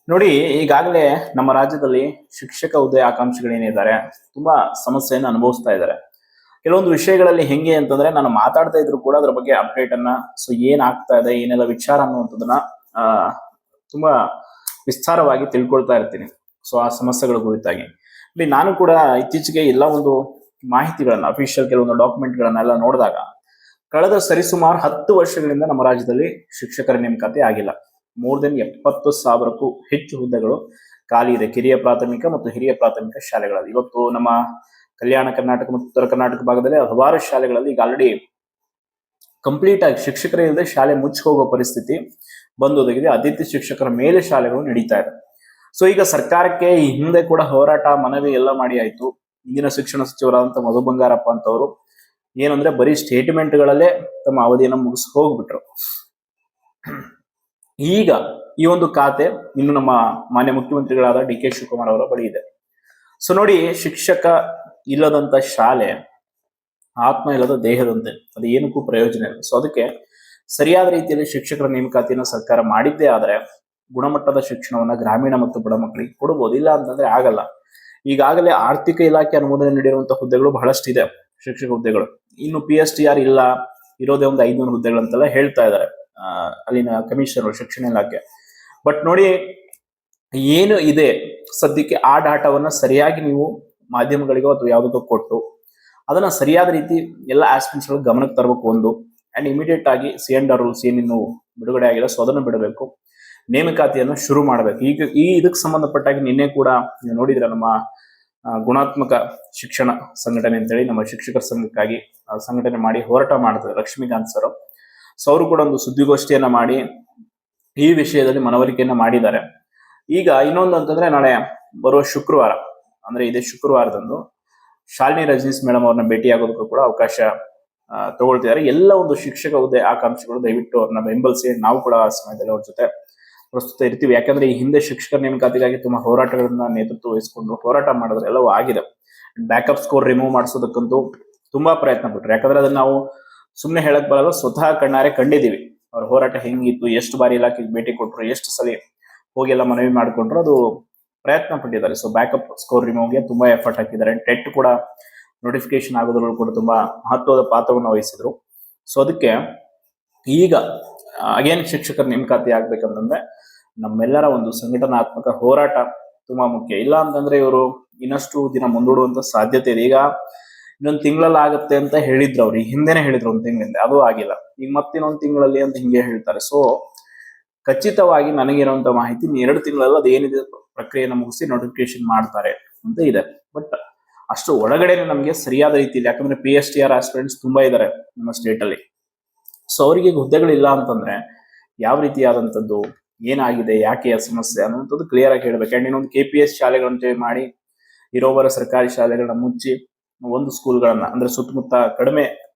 ನೋಡಿ, ಈಗಾಗಲೇ ನಮ್ಮ ರಾಜ್ಯದಲ್ಲಿ ಶಿಕ್ಷಕ ಹುದ್ದೆ ಆಕಾಂಕ್ಷಿಗಳೇನಿದ್ದಾರೆ ತುಂಬಾ ಸಮಸ್ಯೆಯನ್ನು ಅನುಭವಿಸ್ತಾ ಇದ್ದಾರೆ. ಕೆಲವೊಂದು ವಿಷಯಗಳಲ್ಲಿ ಹೆಂಗೆ ಅಂತಂದ್ರೆ ನಾನು ಮಾತಾಡ್ತಾ ಇದ್ರು ಕೂಡ ಅದ್ರ ಬಗ್ಗೆ ಅಪ್ಡೇಟ್ ಅನ್ನ ಏನ್ ಆಗ್ತಾ ಇದೆ, ಏನೆಲ್ಲ ವಿಚಾರ ಅನ್ನುವಂಥದ್ದನ್ನ ಆ ತುಂಬಾ ವಿಸ್ತಾರವಾಗಿ ತಿಳ್ಕೊಳ್ತಾ ಇರ್ತೀನಿ. ಆ ಸಮಸ್ಯೆಗಳ ಕುರಿತಾಗಿ ಇಲ್ಲಿ ನಾನು ಕೂಡ ಇತ್ತೀಚೆಗೆ ಎಲ್ಲ ಒಂದು ಮಾಹಿತಿಗಳನ್ನ ಅಫಿಷಿಯಲ್ ಕೆಲವೊಂದು ಡಾಕ್ಯುಮೆಂಟ್ಗಳನ್ನೆಲ್ಲ ನೋಡಿದಾಗ ಕಳೆದ ಸರಿಸುಮಾರು 10 ವರ್ಷಗಳಿಂದ ನಮ್ಮ ರಾಜ್ಯದಲ್ಲಿ ಶಿಕ್ಷಕರ ನೇಮಕಾತಿ ಆಗಿಲ್ಲ. ಮೋರ್ ದೆನ್ 70,000ಕ್ಕೂ ಹೆಚ್ಚು ಹುದ್ದೆಗಳು ಖಾಲಿ ಇದೆ ಕಿರಿಯ ಪ್ರಾಥಮಿಕ ಮತ್ತು ಹಿರಿಯ ಪ್ರಾಥಮಿಕ ಶಾಲೆಗಳಲ್ಲಿ. ಇವತ್ತು ನಮ್ಮ ಕಲ್ಯಾಣ ಕರ್ನಾಟಕ ಮತ್ತು ಉತ್ತರ ಕರ್ನಾಟಕ ಭಾಗದಲ್ಲಿ ಹಲವಾರು ಶಾಲೆಗಳಲ್ಲಿ ಈಗ ಆಲ್ರೆಡಿ ಕಂಪ್ಲೀಟ್ ಆಗಿ ಶಿಕ್ಷಕರೇ ಇಲ್ಲದೆ ಶಾಲೆ ಮುಚ್ಚಿ ಹೋಗುವ ಪರಿಸ್ಥಿತಿ ಬಂದೊದಗಿದೆ. ಅತಿಥಿ ಶಿಕ್ಷಕರ ಮೇಲೆ ಶಾಲೆಗಳು ನಡೀತಾ ಇದೆ. ಈಗ ಸರ್ಕಾರಕ್ಕೆ ಈ ಹಿಂದೆ ಕೂಡ ಹೋರಾಟ ಮನವಿ ಎಲ್ಲ ಮಾಡಿ ಆಯ್ತು. ಇಂದಿನ ಶಿಕ್ಷಣ ಸಚಿವರಾದಂತ ಮಧು ಬಂಗಾರಪ್ಪ ಅಂತವರು ಏನಂದ್ರೆ ಬರೀ ಸ್ಟೇಟ್ಮೆಂಟ್ಗಳಲ್ಲೇ ತಮ್ಮ ಅವಧಿಯನ್ನು ಮುಗಿಸಿ ಹೋಗ್ಬಿಟ್ರು. ಈಗ ಈ ಒಂದು ಖಾತೆ ಇನ್ನು ನಮ್ಮ ಮಾನ್ಯ ಮುಖ್ಯಮಂತ್ರಿಗಳಾದ ಡಿ.ಕೆ. ಶಿವಕುಮಾರ್ ಅವರ ಬಳಿ ಇದೆ. ನೋಡಿ, ಶಿಕ್ಷಕ ಇಲ್ಲದಂತ ಶಾಲೆ ಆತ್ಮ ಇಲ್ಲದ ದೇಹದಂತೆ, ಅದು ಏನಕ್ಕೂ ಪ್ರಯೋಜನ ಇಲ್ಲ. ಅದಕ್ಕೆ ಸರಿಯಾದ ರೀತಿಯಲ್ಲಿ ಶಿಕ್ಷಕರ ನೇಮಕಾತಿಯನ್ನು ಸರ್ಕಾರ ಮಾಡಿದ್ದೇ ಆದ್ರೆ ಗುಣಮಟ್ಟದ ಶಿಕ್ಷಣವನ್ನ ಗ್ರಾಮೀಣ ಮತ್ತು ಬಡ ಮಕ್ಕಳಿಗೆ ಕೊಡಬಹುದು. ಇಲ್ಲ ಅಂತಂದ್ರೆ ಆಗಲ್ಲ. ಈಗಾಗಲೇ ಆರ್ಥಿಕ ಇಲಾಖೆ ಅನುಮೋದನೆ ನೀಡಿರುವಂತಹ ಹುದ್ದೆಗಳು ಬಹಳಷ್ಟಿದೆ ಶಿಕ್ಷಕ ಹುದ್ದೆಗಳು. ಇನ್ನು PSTR ಇಲ್ಲ, ಇರೋದೇ ಒಂದು 500 ಹುದ್ದೆಗಳಂತೆಲ್ಲ ಹೇಳ್ತಾ ಇದ್ದಾರೆ ಅಲ್ಲಿನ ಕಮಿಷನರ್ ಶಿಕ್ಷಣ ಇಲಾಖೆ. ಬಟ್ ನೋಡಿ, ಏನು ಇದೆ ಸದ್ಯಕ್ಕೆ ಆ ಡಾಟಾವನ್ನ ಸರಿಯಾಗಿ ನೀವು ಮಾಧ್ಯಮಗಳಿಗೋ ಅಥವಾ ಯಾವುದಕ್ಕೂ ಕೊಟ್ಟು ಅದನ್ನ ಸರಿಯಾದ ರೀತಿ ಎಲ್ಲ ಆಸ್ಪೆಕ್ಟ್ಸ್ ಗಳು ಗಮನಕ್ಕೆ ತರಬೇಕು. ಒಂದು ಅಂಡ್ ಇಮಿಡಿಯೇಟ್ ಆಗಿ C&R ರೂಲ್ಸ್ ಏನಿನ್ನು ಬಿಡುಗಡೆ ಆಗಿಲ್ಲ, ಅದನ್ನು ಬಿಡಬೇಕು, ನೇಮಕಾತಿಯನ್ನು ಶುರು ಮಾಡಬೇಕು. ಈಗ ಇದಕ್ಕೆ ಸಂಬಂಧಪಟ್ಟಾಗಿ ನಿನ್ನೆ ಕೂಡ ನೀವು ನೋಡಿದ್ರೆ ನಮ್ಮ ಗುಣಾತ್ಮಕ ಶಿಕ್ಷಣ ಸಂಘಟನೆ ಅಂತೇಳಿ ನಮ್ಮ ಶಿಕ್ಷಕರ ಸಂಘಕ್ಕಾಗಿ ಸಂಘಟನೆ ಮಾಡಿ ಹೋರಾಟ ಮಾಡ್ತಾರೆ ಲಕ್ಷ್ಮೀಕಾಂತ್ ಸರ್. ಅವರು ಕೂಡ ಒಂದು ಸುದ್ದಿಗೋಷ್ಠಿಯನ್ನ ಮಾಡಿ ಈ ವಿಷಯದಲ್ಲಿ ಮನವರಿಕೆಯನ್ನ ಮಾಡಿದ್ದಾರೆ. ಈಗ ಇನ್ನೊಂದು ಅಂತಂದ್ರೆ ನಾಳೆ ಬರುವ ಶುಕ್ರವಾರ, ಅಂದ್ರೆ ಇದೇ ಶುಕ್ರವಾರದಂದು ಶಾಲಿನಿ ರಜನೀಶ್ ಮೇಡಮ್ ಅವ್ರನ್ನ ಭೇಟಿಯಾಗೋದಕ್ಕೂ ಕೂಡ ಅವಕಾಶ ತಗೊಳ್ತಿದ್ದಾರೆ. ಎಲ್ಲ ಒಂದು ಶಿಕ್ಷಕ ಹುದ್ದೆ ಆಕಾಂಕ್ಷಿಗಳು ದಯವಿಟ್ಟು ಅವ್ರನ್ನ ಬೆಂಬಲಿಸಿ. ನಾವು ಕೂಡ ಆ ಸಮಯದಲ್ಲಿ ಅವ್ರ ಜೊತೆ ಪ್ರಸ್ತುತ ಇರ್ತೀವಿ. ಯಾಕಂದ್ರೆ ಈ ಹಿಂದೆ ಶಿಕ್ಷಕರ ನೇಮಕಾತಿಗಾಗಿ ತುಂಬಾ ಹೋರಾಟಗಳನ್ನ ನೇತೃತ್ವ ವಹಿಸಿಕೊಂಡು ಹೋರಾಟ ಮಾಡಿದ್ರೆ ಎಲ್ಲವೂ ಆಗಿದೆ. ಬ್ಯಾಕಪ್ ಸ್ಕೋರ್ ರಿಮೂವ್ ಮಾಡಿಸೋದಕ್ಕಂತೂ ತುಂಬಾ ಪ್ರಯತ್ನ ಪಟ್ರು. ಯಾಕಂದ್ರೆ ಅದನ್ನ ನಾವು ಸುಮ್ಮನೆ ಹೇಳಕ್ ಬರಲ್ಲ, ಸ್ವತಃ ಕಣ್ಣಾರೆ ಕಂಡಿದ್ದೀವಿ ಅವ್ರ ಹೋರಾಟ ಹೆಂಗಿತ್ತು, ಎಷ್ಟು ಬಾರಿ ಇಲಾಖೆಗೆ ಭೇಟಿ ಕೊಟ್ಟರು, ಎಷ್ಟು ಸಲ ಹೋಗಿ ಎಲ್ಲ ಮನವಿ ಮಾಡ್ಕೊಂಡ್ರು, ಅದು ಪ್ರಯತ್ನ ಪಟ್ಟಿದ್ದಾರೆ. ಬ್ಯಾಕಪ್ ಸ್ಕೋರ್ ರಿಮೂವ್ಗೆ ತುಂಬಾ ಎಫರ್ಟ್ ಹಾಕಿದ್ದಾರೆ. ಟೆಟ್ ಕೂಡ ನೋಟಿಫಿಕೇಶನ್ ಆಗೋದ್ರಲ್ಲೂ ಕೂಡ ತುಂಬಾ ಮಹತ್ವದ ಪಾತ್ರವನ್ನು ವಹಿಸಿದ್ರು. ಅದಕ್ಕೆ ಈಗ ಅಗೇನ್ ಶಿಕ್ಷಕರ ನೇಮಕಾತಿ ಆಗ್ಬೇಕಂತಂದ್ರೆ ನಮ್ಮೆಲ್ಲರ ಒಂದು ಸಂಘಟನಾತ್ಮಕ ಹೋರಾಟ ತುಂಬಾ ಮುಖ್ಯ. ಇಲ್ಲ ಅಂತಂದ್ರೆ ಇವರು ಇನ್ನಷ್ಟು ದಿನ ಮುಂದೂಡುವಂತ ಸಾಧ್ಯತೆ ಇದೆ. ಈಗ ಇನ್ನೊಂದು ತಿಂಗಳಲ್ಲಿ ಆಗತ್ತೆ ಅಂತ ಹೇಳಿದ್ರು ಅವ್ರು, ಈ ಹಿಂದೆನೆ ಹೇಳಿದ್ರು ಒಂದು ತಿಂಗಳಿಂದ, ಅದು ಆಗಿಲ್ಲ. ಈಗ ಮತ್ತಿನ್ನೊಂದು ತಿಂಗಳಲ್ಲಿ ಅಂತ ಹಿಂಗೆ ಹೇಳ್ತಾರೆ. ಖಚಿತವಾಗಿ ನನಗಿರುವಂತ ಮಾಹಿತಿ 2 ತಿಂಗಳಲ್ಲಿ ಅದೇನಿದೆ ಪ್ರಕ್ರಿಯೆಯನ್ನು ಮುಗಿಸಿ ನೋಟಿಫಿಕೇಶನ್ ಮಾಡ್ತಾರೆ ಅಂತ ಇದೆ. ಬಟ್ ಅಷ್ಟು ಒಳಗಡೆನೆ ನಮ್ಗೆ ಸರಿಯಾದ ರೀತಿಯಲ್ಲಿ, ಯಾಕಂದ್ರೆ PSTR ಆಸ್ಪಿರೆಂಟ್ಸ್ ತುಂಬಾ ಇದ್ದಾರೆ ನಮ್ಮ ಸ್ಟೇಟ್ ಅಲ್ಲಿ. ಅವರಿಗೆ ಹುದ್ದೆಗಳಿಲ್ಲ ಅಂತಂದ್ರೆ ಯಾವ ರೀತಿಯಾದಂಥದ್ದು ಏನಾಗಿದೆ, ಯಾಕೆ ಸಮಸ್ಯೆ ಅನ್ನುವಂಥದ್ದು ಕ್ಲಿಯರ್ ಆಗಿ ಹೇಳ್ಬೇಕು. ಅಂಡ್ ಇನ್ನೊಂದು KPS ಶಾಲೆಗಳಂತ ಮಾಡಿ ಇರೋವರ ಸರ್ಕಾರಿ ಶಾಲೆಗಳನ್ನ ಮುಚ್ಚಿ ಒಂದು ಸ್ಕೂಲ್ಗಳನ್ನ, ಅಂದ್ರೆ ಸುತ್ತಮುತ್ತ ಕಡಿಮೆ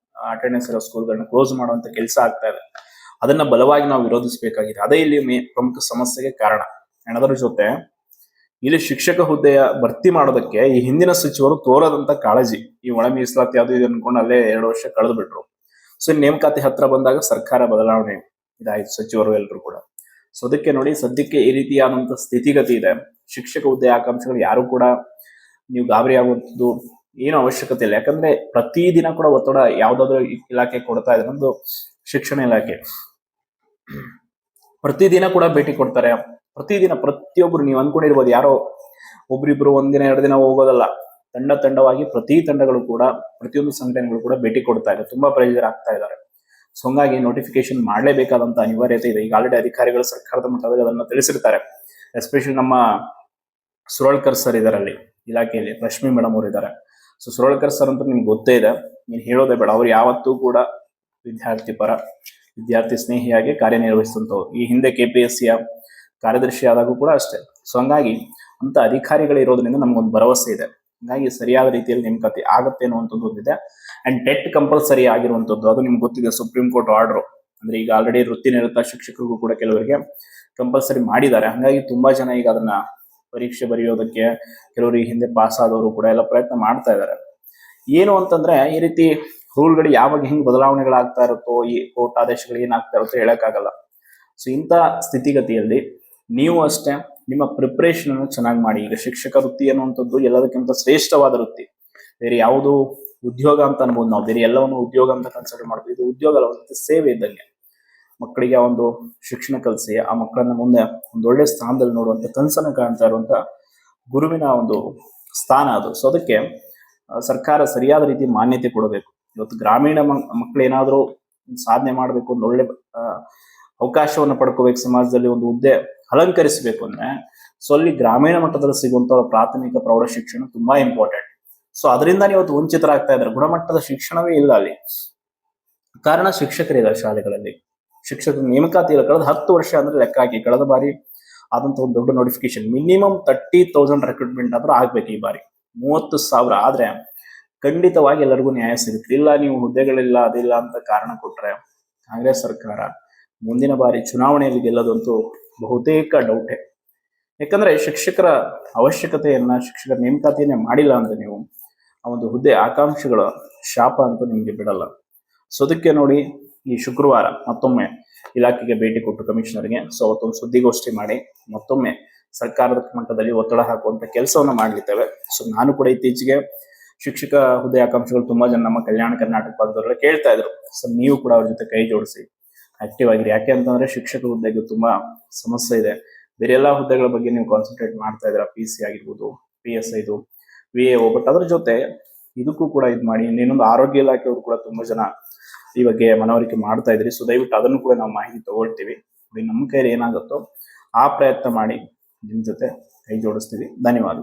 ಅಟೆಂಡೆನ್ಸ್ ಇರೋ ಸ್ಕೂಲ್ಗಳನ್ನ ಕ್ಲೋಸ್ ಮಾಡುವಂತ ಕೆಲಸ ಆಗ್ತಾ ಇದೆ. ಅದನ್ನ ಬಲವಾಗಿ ನಾವು ವಿರೋಧಿಸಬೇಕಾಗಿದೆ. ಅದೇ ಇಲ್ಲಿ ಪ್ರಮುಖ ಸಮಸ್ಯೆಗೆ ಕಾರಣ. ಅದರ ಜೊತೆ ಇಲ್ಲಿ ಶಿಕ್ಷಕ ಹುದ್ದೆಯ ಭರ್ತಿ ಮಾಡೋದಕ್ಕೆ ಈ ಹಿಂದಿನ ಸಚಿವರು ತೋರದಂತ ಕಾಳಜಿ, ಈ ಒಳ ಮೀಸಲಾತಿ ಅದು ಇದು ಅನ್ಕೊಂಡು ಅಲ್ಲೇ 2 ವರ್ಷ ಕಳೆದು ಬಿಟ್ರು. ನೇಮಕಾತಿ ಹತ್ರ ಬಂದಾಗ ಸರ್ಕಾರ ಬದಲಾವಣೆ ಇದಾಯ್ತು, ಸಚಿವರು ಎಲ್ಲರೂ ಕೂಡ. ಅದಕ್ಕೆ ನೋಡಿ, ಸದ್ಯಕ್ಕೆ ಈ ರೀತಿಯಾದಂತ ಸ್ಥಿತಿಗತಿ ಇದೆ. ಶಿಕ್ಷಕ ಹುದ್ದೆ ಆಕಾಂಕ್ಷಿಗಳು ಯಾರು ಕೂಡ ನೀವು ಗಾಬರಿ ಆಗುವಂಥದ್ದು ಏನು ಅವಶ್ಯಕತೆ ಇಲ್ಲ. ಯಾಕಂದ್ರೆ ಪ್ರತಿದಿನ ಕೂಡ ಒತ್ತಡ ಯಾವ್ದಾದ್ರು ಇಲಾಖೆ ಕೊಡ್ತಾ ಇದೆ. ನಮ್ದು ಶಿಕ್ಷಣ ಇಲಾಖೆ ಪ್ರತಿದಿನ ಕೂಡ ಭೇಟಿ ಕೊಡ್ತಾರೆ. ಪ್ರತಿದಿನ ಪ್ರತಿಯೊಬ್ರು, ನೀವು ಅನ್ಕೊಂಡಿರ್ಬೋದು ಯಾರೋ ಒಬ್ರಿಬ್ರು ಒಂದಿನ 2 ದಿನ ಹೋಗೋದಲ್ಲ, ತಂಡವಾಗಿ ಪ್ರತಿ ತಂಡಗಳು ಕೂಡ, ಪ್ರತಿಯೊಂದು ಸಂಘಟನೆಗಳು ಕೂಡ ಭೇಟಿ ಕೊಡ್ತಾ ಇದೆ. ತುಂಬಾ ಪ್ರೆಷರ್ ಆಗ್ತಾ ಇದ್ದಾರೆ. ಹಂಗಾಗಿ ನೋಟಿಫಿಕೇಶನ್ ಮಾಡಲೇಬೇಕಾದಂತ ಅನಿವಾರ್ಯತೆ ಇದೆ. ಈಗ ಆಲ್ರೆಡಿ ಅಧಿಕಾರಿಗಳು ಸರ್ಕಾರದ ಮಟ್ಟದಲ್ಲಿ ಅದನ್ನ ತಿಳಿಸಿರ್ತಾರೆ. ಎಸ್ಪೆಷಲಿ ನಮ್ಮ ಸುರಳ್ಕರ್ ಸರ್ ಇದಾರೆ ಅಲ್ಲಿ ಇಲಾಖೆಯಲ್ಲಿ, ಲಕ್ಷ್ಮಿ ಮೇಡಮ್ ಅವರು ಇದ್ದಾರೆ. ಸುರಳ್ಕರ್ ಸರ್ ಅಂತ ನಿಮ್ಗೆ ಗೊತ್ತೇ ಇದೆ, ನೀನ್ ಹೇಳೋದೇ ಬೇಡ. ಅವ್ರು ಯಾವತ್ತೂ ಕೂಡ ವಿದ್ಯಾರ್ಥಿ ಪರ, ವಿದ್ಯಾರ್ಥಿ ಸ್ನೇಹಿಯಾಗಿ ಕಾರ್ಯನಿರ್ವಹಿಸುವಂತವ್ರು. ಈ ಹಿಂದೆ KPSCಯ ಕಾರ್ಯದರ್ಶಿ ಆದಾಗೂ ಕೂಡ ಅಷ್ಟೇ. ಹಂಗಾಗಿ ಅಂತ ಅಧಿಕಾರಿಗಳು ಇರೋದ್ರಿಂದ ನಮ್ಗೊಂದು ಭರವಸೆ ಇದೆ. ಹಂಗಾಗಿ ಸರಿಯಾದ ರೀತಿಯಲ್ಲಿ ನೇಮಕಾತಿ ಆಗತ್ತೆ ಅನ್ನುವಂಥದ್ದು ಒಂದಿದೆ. ಅಂಡ್ ಟೆಟ್ ಕಂಪಲ್ಸರಿ ಆಗಿರುವಂತದ್ದು, ಅದು ನಿಮ್ಗೆ ಗೊತ್ತಿದೆ, ಸುಪ್ರೀಂ ಕೋರ್ಟ್ ಆರ್ಡರ್. ಅಂದ್ರೆ ಈಗ ಆಲ್ರೆಡಿ ವೃತ್ತಿ ನಿರತ ಶಿಕ್ಷಕರಿಗೂ ಕೂಡ ಕೆಲವರಿಗೆ ಕಂಪಲ್ಸರಿ ಮಾಡಿದ್ದಾರೆ. ಹಂಗಾಗಿ ತುಂಬಾ ಜನ ಈಗ ಅದನ್ನ ಪರೀಕ್ಷೆ ಬರೆಯೋದಕ್ಕೆ, ಕೆಲವರು ಈ ಹಿಂದೆ ಪಾಸ್ ಆದವರು ಕೂಡ ಎಲ್ಲ ಪ್ರಯತ್ನ ಮಾಡ್ತಾ ಇದ್ದಾರೆ. ಏನು ಅಂತಂದ್ರೆ ಈ ರೀತಿ ರೂಲ್ಗಳು ಯಾವಾಗ ಹೆಂಗ್ ಬದಲಾವಣೆಗಳಾಗ್ತಾ ಇರುತ್ತೋ, ಈ ಕೋರ್ಟ್ ಆದೇಶಗಳು ಏನಾಗ್ತಾ ಇರುತ್ತೋ ಹೇಳಕ್ಕಾಗಲ್ಲ. ಇಂಥ ಸ್ಥಿತಿಗತಿಯಲ್ಲಿ ನೀವು ಅಷ್ಟೇ ನಿಮ್ಮ ಪ್ರಿಪರೇಷನ್ ಅನ್ನು ಚೆನ್ನಾಗಿ ಮಾಡಿ. ಈಗ ಶಿಕ್ಷಕ ವೃತ್ತಿ ಅನ್ನುವಂಥದ್ದು ಎಲ್ಲದಕ್ಕಿಂತ ಶ್ರೇಷ್ಠವಾದ ವೃತ್ತಿ. ಬೇರೆ ಯಾವುದು ಉದ್ಯೋಗ ಅಂತ ಅನ್ಬೋದು ನಾವು, ಬೇರೆ ಎಲ್ಲವನ್ನು ಉದ್ಯೋಗ ಅಂತ ಕನ್ಸಿಡರ್ ಮಾಡ್ತೀವಿ. ಇದು ಉದ್ಯೋಗ ಅಲ್ಲ, ಒಂದು ಸೇವೆ ಇದ್ದಂಗೆ. ಮಕ್ಕಳಿಗೆ ಆ ಒಂದು ಶಿಕ್ಷಣ ಕಲಿಸಿ ಆ ಮಕ್ಕಳನ್ನ ಮುಂದೆ ಒಂದು ಒಳ್ಳೆ ಸ್ಥಾನದಲ್ಲಿ ನೋಡುವಂತ ಕನಸನ್ನು ಕಾಣ್ತಾ ಇರುವಂತ ಗುರುವಿನ ಒಂದು ಸ್ಥಾನ ಅದು. ಸೊ ಅದಕ್ಕೆ ಸರ್ಕಾರ ಸರಿಯಾದ ರೀತಿ ಮಾನ್ಯತೆ ಕೊಡಬೇಕು. ಇವತ್ತು ಗ್ರಾಮೀಣ ಮಕ್ಕಳು ಏನಾದರೂ ಸಾಧನೆ ಮಾಡಬೇಕು, ಒಂದು ಒಳ್ಳೆ ಅವಕಾಶವನ್ನು ಪಡ್ಕೋಬೇಕು, ಸಮಾಜದಲ್ಲಿ ಒಂದು ಹುದ್ದೆ ಅಲಂಕರಿಸಬೇಕು ಅಂದ್ರೆ ಸೊ ಅಲ್ಲಿ ಗ್ರಾಮೀಣ ಮಟ್ಟದಲ್ಲಿ ಸಿಗುವಂತ ಪ್ರಾಥಮಿಕ ಪ್ರೌಢ ಶಿಕ್ಷಣ ತುಂಬಾ ಇಂಪಾರ್ಟೆಂಟ್. ಸೊ ಅದರಿಂದ ಇವತ್ತು ವಂಚಿತರಾಗ್ತಾ ಇದ್ದಾರೆ. ಗುಣಮಟ್ಟದ ಶಿಕ್ಷಣವೇ ಇಲ್ಲ ಅಲ್ಲಿ. ಕಾರಣ ಶಿಕ್ಷಕರಿಲ್ಲ ಶಾಲೆಗಳಲ್ಲಿ. ಶಿಕ್ಷಕರ ನೇಮಕಾತಿ ಇಲ್ಲ. ಕಳೆದ 10 ವರ್ಷ ಅಂದ್ರೆ ಲೆಕ್ಕ ಹಾಕಿ, ಕಳೆದ ಬಾರಿ ಆದಂತ ಒಂದು ದೊಡ್ಡ ನೋಟಿಫಿಕೇಶನ್ ಮಿನಿಮಮ್ 30,000 ರೆಕ್ರೂಟ್ಮೆಂಟ್ ಆದ್ರೂ ಆಗ್ಬೇಕು. ಈ ಬಾರಿ 30,000 ಆದ್ರೆ ಖಂಡಿತವಾಗಿ ಎಲ್ಲರಿಗೂ ನ್ಯಾಯ ಸಿಗುತ್ತೆ. ಇಲ್ಲ ನೀವು ಹುದ್ದೆಗಳಿಲ್ಲ ಅದಿಲ್ಲ ಅಂತ ಕಾರಣ ಕೊಟ್ರೆ ಕಾಂಗ್ರೆಸ್ ಸರ್ಕಾರ ಮುಂದಿನ ಬಾರಿ ಚುನಾವಣೆಯಲ್ಲಿ ಗೆಲ್ಲೋದಂತೂ ಬಹುತೇಕ ಡೌಟೇ. ಯಾಕಂದ್ರೆ ಶಿಕ್ಷಕರ ಅವಶ್ಯಕತೆಯನ್ನ, ಶಿಕ್ಷಕರ ನೇಮಕಾತಿಯನ್ನೇ ಮಾಡಿಲ್ಲ ಅಂತ ನೀವು ಆ ಒಂದು ಹುದ್ದೆ ಆಕಾಂಕ್ಷಿಗಳ ಶಾಪ ಅಂತೂ ನಿಮ್ಗೆ ಬಿಡಲ್ಲ. ಸೊ ಅದಕ್ಕೆ ನೋಡಿ, ಈ ಶುಕ್ರವಾರ ಮತ್ತೊಮ್ಮೆ ಇಲಾಖೆಗೆ ಭೇಟಿ ಕೊಟ್ಟು ಕಮಿಷನರ್ಗೆ ಸೊ ಅವತ್ತೊಂದು ಸುದ್ದಿಗೋಷ್ಠಿ ಮಾಡಿ ಮತ್ತೊಮ್ಮೆ ಸರ್ಕಾರದ ಮಟ್ಟದಲ್ಲಿ ಒತ್ತಡ ಹಾಕುವಂತ ಕೆಲಸವನ್ನ ಮಾಡ್ಲಿದ್ದೇವೆ. ಸೊ ನಾನು ಕೂಡ ಇತ್ತೀಚೆಗೆ ಶಿಕ್ಷಕ ಹುದ್ದೆ ಆಕಾಂಕ್ಷಿಗಳು ತುಂಬಾ ಜನ ನಮ್ಮ ಕಲ್ಯಾಣ ಕರ್ನಾಟಕ ಭಾಗದವರೆಲ್ಲ ಕೇಳ್ತಾ ಇದ್ರು. ಸೊ ನೀವು ಕೂಡ ಅವ್ರ ಜೊತೆ ಕೈ ಜೋಡಿಸಿ ಆಕ್ಟಿವ್ ಆಗಿರಿ. ಯಾಕೆ ಅಂತಂದ್ರೆ ಶಿಕ್ಷಕ ಹುದ್ದೆಗೆ ತುಂಬಾ ಸಮಸ್ಯೆ ಇದೆ. ಬೇರೆ ಎಲ್ಲಾ ಹುದ್ದೆಗಳ ಬಗ್ಗೆ ನೀವು ಕಾನ್ಸಂಟ್ರೇಟ್ ಮಾಡ್ತಾ ಇದ್ದೀರಾ, PC ಆಗಿರ್ಬೋದು, PSI, VAO, ಬಟ್ ಅದ್ರ ಜೊತೆ ಇದಕ್ಕೂ ಕೂಡ ಇದು ಮಾಡಿ. ಇನ್ನೊಂದು ಆರೋಗ್ಯ ಇಲಾಖೆಯವರು ಕೂಡ ತುಂಬಾ ಜನ ಈ ಬಗ್ಗೆ ಮನವರಿಕೆ ಮಾಡ್ತಾ ಇದ್ರಿ. ಸೊ ದಯವಿಟ್ಟು ಅದನ್ನು ಕೂಡ ನಾವು ಮಾಹಿತಿ ತಗೊಳ್ತೀವಿ. ನಮ್ಮ ಕೈಯಲ್ಲಿ ಏನಾಗುತ್ತೋ ಆ ಪ್ರಯತ್ನ ಮಾಡಿ ನಿಮ್ ಜೊತೆ ಕೈ ಜೋಡಿಸ್ತೀವಿ. ಧನ್ಯವಾದ.